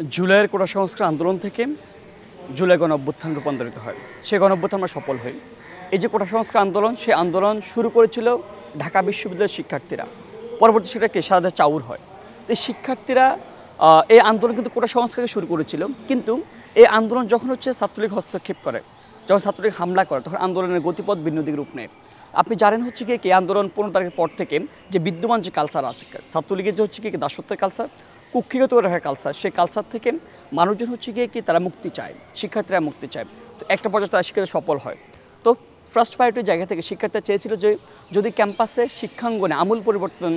জুলাইয়ের কোটা সংস্কার আন্দোলন থেকে জুলাই গণঅভ্যুত্থান রূপান্তরিত হয়। সেই গণঅভ্যুত্থান আমরা সফল হই। এই যে কোটা সংস্কার আন্দোলন, সেই আন্দোলন শুরু করেছিল ঢাকা বিশ্ববিদ্যালয়ের শিক্ষার্থীরা। পরবর্তী সেটাকে সারা দেশে চাউর হয়। তো এই শিক্ষার্থীরা এই আন্দোলন কিন্তু কোটা সংস্কারকে শুরু করেছিল, কিন্তু এই আন্দোলন যখন ছাত্রলীগ হস্তক্ষেপ করে, যখন ছাত্রলীগ হামলা করে, তখন আন্দোলনের গতিপথ ভিন্ন দিকে রূপ নেয়। আপনি জানেন কি আন্দোলন 15 তারিখের পর থেকে যে বিদ্যমান যে কালচার আছে ছাত্রলীগের যে দাসত্বের কালচার, কুক্ষিগত রাখার কালচার, সেই কালচার থেকে মানুষজন কি তারা মুক্তি চায়, শিক্ষার্থীরা মুক্তি চায়। তো একটা পর্যায়ে তারা শিক্ষার্থী সফল হয়। তো ফার্স্ট প্রায়োরিটির জায়গা থেকে শিক্ষার্থীরা চেয়েছিল যে যদি ক্যাম্পাসে শিক্ষাঙ্গনে আমূল পরিবর্তন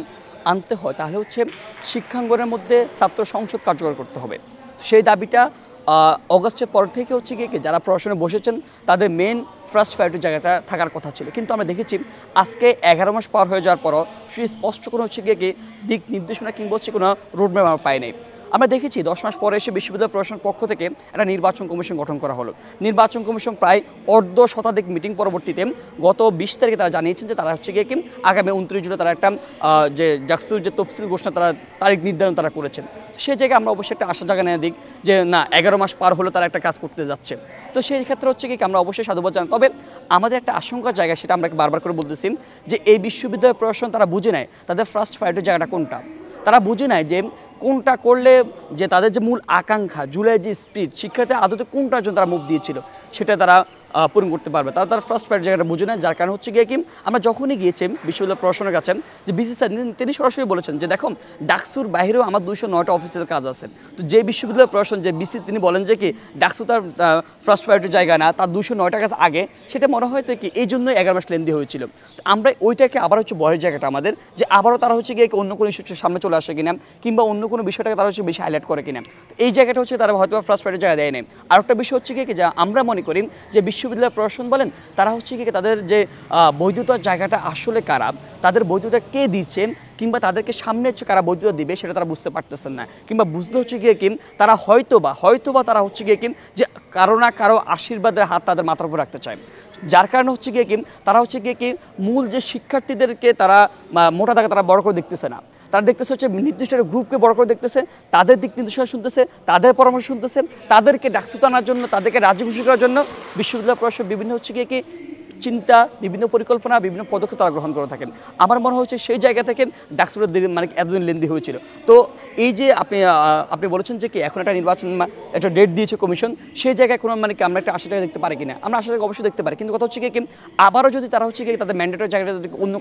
আনতে হয়, তাহলে শিক্ষাঙ্গনের মধ্যে ছাত্র সংসদ কার্যকর করতে হবে। সেই দাবিটা অগাস্টের পর থেকে যারা প্রশাসনে বসেছেন তাদের মেন ফার্স্ট প্রায়োরিটির জায়গাটা থাকার কথা ছিল। কিন্তু আমরা দেখেছি আজকে 11 মাস পার হয়ে যাওয়ার পরও সুস্পষ্ট কোনো দিক নির্দেশনা কিংবা কোনো রোডম্যাপ আমরা পাই নাই। আমরা দেখেছি 10 মাস পরে এসে বিশ্ববিদ্যালয় প্রশাসনের পক্ষ থেকে একটা নির্বাচন কমিশন গঠন করা হলো। নির্বাচন কমিশন প্রায় অর্ধ শতাধিক মিটিং পরবর্তীতে গত 20 তারিখে তারা জানিয়েছেন যে তারা আগামী 29 জুলাই তারা একটা যে ডাকসুর যে তফসিল ঘোষণা তারা তারিখ নির্ধারণ তারা করেছেন। তো সেই জায়গায় আমরা অবশ্যই একটা আশা জায়গা নেওয়া দিক যে না, 11 মাস পার হলো তারা একটা কাজ করতে যাচ্ছে। তো সেই ক্ষেত্রে আমরা অবশ্যই সাধুবাদ জানাই। তবে আমাদের একটা আশঙ্কার জায়গা, সেটা আমরা বারবার করে বলতেছি যে এই বিশ্ববিদ্যালয় প্রশাসন তারা বুঝে নেয় তাদের ফার্স্ট প্রায়োরিটির জায়গাটা কোনটা। তারা বুঝে নেয় যে কোনটা করলে যে তাদের যে মূল আকাঙ্ক্ষা, জুলাই যে স্পিড, শিক্ষার্থী আদতে কোনটার জন্য তারা মুভ দিয়েছিল সেটা তারা পূরণ করতে পারবে। তারা ফার্স্ট প্রায়োরিটি জায়গাটা বুঝে নেয়। যার কারণ আমরা যখনই গিয়েছি বিশ্ববিদ্যালয় প্রশাসনের কাছে, যে বিসি স্যার তিনি সরাসরি বলেছেন যে দেখো, ডাকসুর বাইরেও আমার 209টা অফিসিয়াল কাজ আছে। তো যে বিশ্ববিদ্যালয় প্রশাসন, যে বিসি, তিনি বলেন যে ডাকসু তার ফার্স্ট প্রায়োরিটির জায়গা না, তার 209টা কাজ আগে, সেটা মনে হয় তো এই জন্যই 11 মাস লেন্দি হয়েছিল। তো আমরা ওইটাকে আবার বয়ের জায়গাটা আমাদের, যে আবারও তারা অন্য কোনো ইস্যুর সামনে চলে আসে কিনা, কিংবা অন্য কোনো বিষয়টাকে তারা বেশি হাইলাইট করে কিনা। তো এই জায়গাটা তারা হয়তো ফার্স্ট প্রায়োরিটির জায়গা দেয় নেই। আর একটা বিষয় যা আমরা মনে করি যে বিশ্ববিদ্যালয় প্রশাসন বলেন, তারা তাদের যে বৈধতার জায়গাটা আসলে কারা, তাদের বৈধতা কে দিচ্ছেন, কিংবা তাদেরকে সামনে কারা বৈধতা দিবে সেটা তারা বুঝতে পারতেছেন না। কিংবা বুঝতে তারা হয়তোবা তারা যে কারো না কারো আশীর্বাদের হাত তাদের মাথার উপর রাখতে চায়। যার কারণে তারা মূল যে শিক্ষার্থীদেরকে তারা মোটা দাগে তারা বড় করে দেখতেছে না। তারা দেখতেছে নির্দিষ্ট গ্রুপকে বড় করে দেখতেছে, তাদের দিক নির্দেশনা শুনতেছে, তাদের পরামর্শ শুনতেছে, তাদেরকে ডাকসুতে আনার জন্য, তাদেরকে রাজি খুশি করার জন্য বিশ্ববিদ্যালয় প্রশাসন বিভিন্ন চিন্তা, বিভিন্ন পরিকল্পনা, বিভিন্ন পদক্ষেপ তারা গ্রহণ করে থাকেন। আমার মনে হচ্ছে সেই জায়গা থেকে ডাকসুটা এতদিন লেন্দি হয়েছিল। তো এই যে আপনি বলেছেন যে এখন একটা নির্বাচন, একটা ডেট দিয়েছে কমিশন, সেই জায়গায় কোনো আমরা একটা আশা দেখতে পারি কিনা, আমরা আশাটাকে অবশ্যই দেখতে পারি। কিন্তু কথা আবারও যদি তারা তাদের ম্যান্ডেটের জায়গাটা অন্য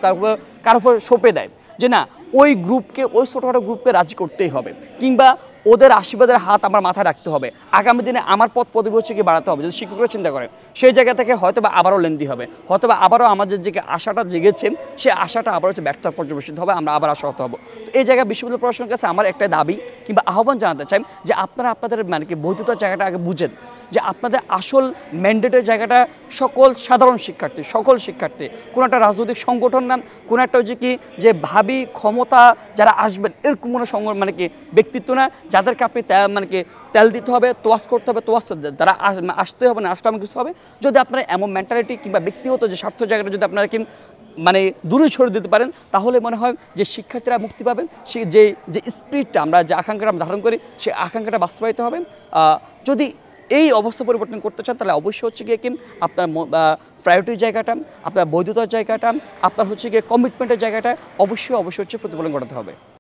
কারো উপর সঁপে দেয় যে না, ওই গ্রুপকে, ওই ছোটোখাটো গ্রুপকে রাজি করতেই হবে, কিংবা ওদের আশীর্বাদের হাত আমার মাথায় রাখতে হবে, আগামী দিনে আমার পদ পদবি বাড়াতে হবে, যদি শিক্ষকরা চিন্তা করে, সেই জায়গা থেকে হয়তোবা আবারও লেন্দি হবে, হয়তোবা আবারও আমাদের যে আশাটা জেগেছে সেই আশাটা আবারও ব্যর্থ পর্যবেসিত হবে, আমরা আবার আশাহত হব। তো এই জায়গায় বিশ্ববিদ্যালয় প্রশাসনের কাছে আমার একটা দাবি কিংবা আহ্বান জানাতে চাই যে আপনারা আপনাদের বৈধতার জায়গাটা আগে বুঝেন, যে আপনাদের আসল ম্যান্ডেটের জায়গাটা সাধারণ শিক্ষার্থী, সকল শিক্ষার্থী, কোনো একটা রাজনৈতিক সংগঠন না, কোনো একটা যে ভাবি ক্ষমতা যারা আসবেন এরকম কোনো ব্যক্তিত্ব না, যাদেরকে আপনি তেল দিতে হবে, তোয়াজ করতে হবে, যারা আসতে হবে না, আসতে হবে কিছু হবে। যদি আপনারা এমন মেন্টালিটি কিংবা ব্যক্তিগত যে স্বার্থ জায়গাটা যদি আপনারা দূরে ছড়িয়ে দিতে পারেন, তাহলে মনে হয় যে শিক্ষার্থীরা মুক্তি পাবেন। সেই যে স্পিরিটটা, আমরা যে আকাঙ্ক্ষাটা ধারণ করি, সেই আকাঙ্ক্ষাটা বাস্তবায়িত হবে। যদি এই অবস্থা পরিবর্তন করতে চান, তাহলে অবশ্যই আপনার প্রায়োরিটির জায়গাটা, আপনার বৈধতার জায়গাটা, আপনার কমিটমেন্টের জায়গাটা অবশ্যই প্রতিফলন ঘটাতে হবে।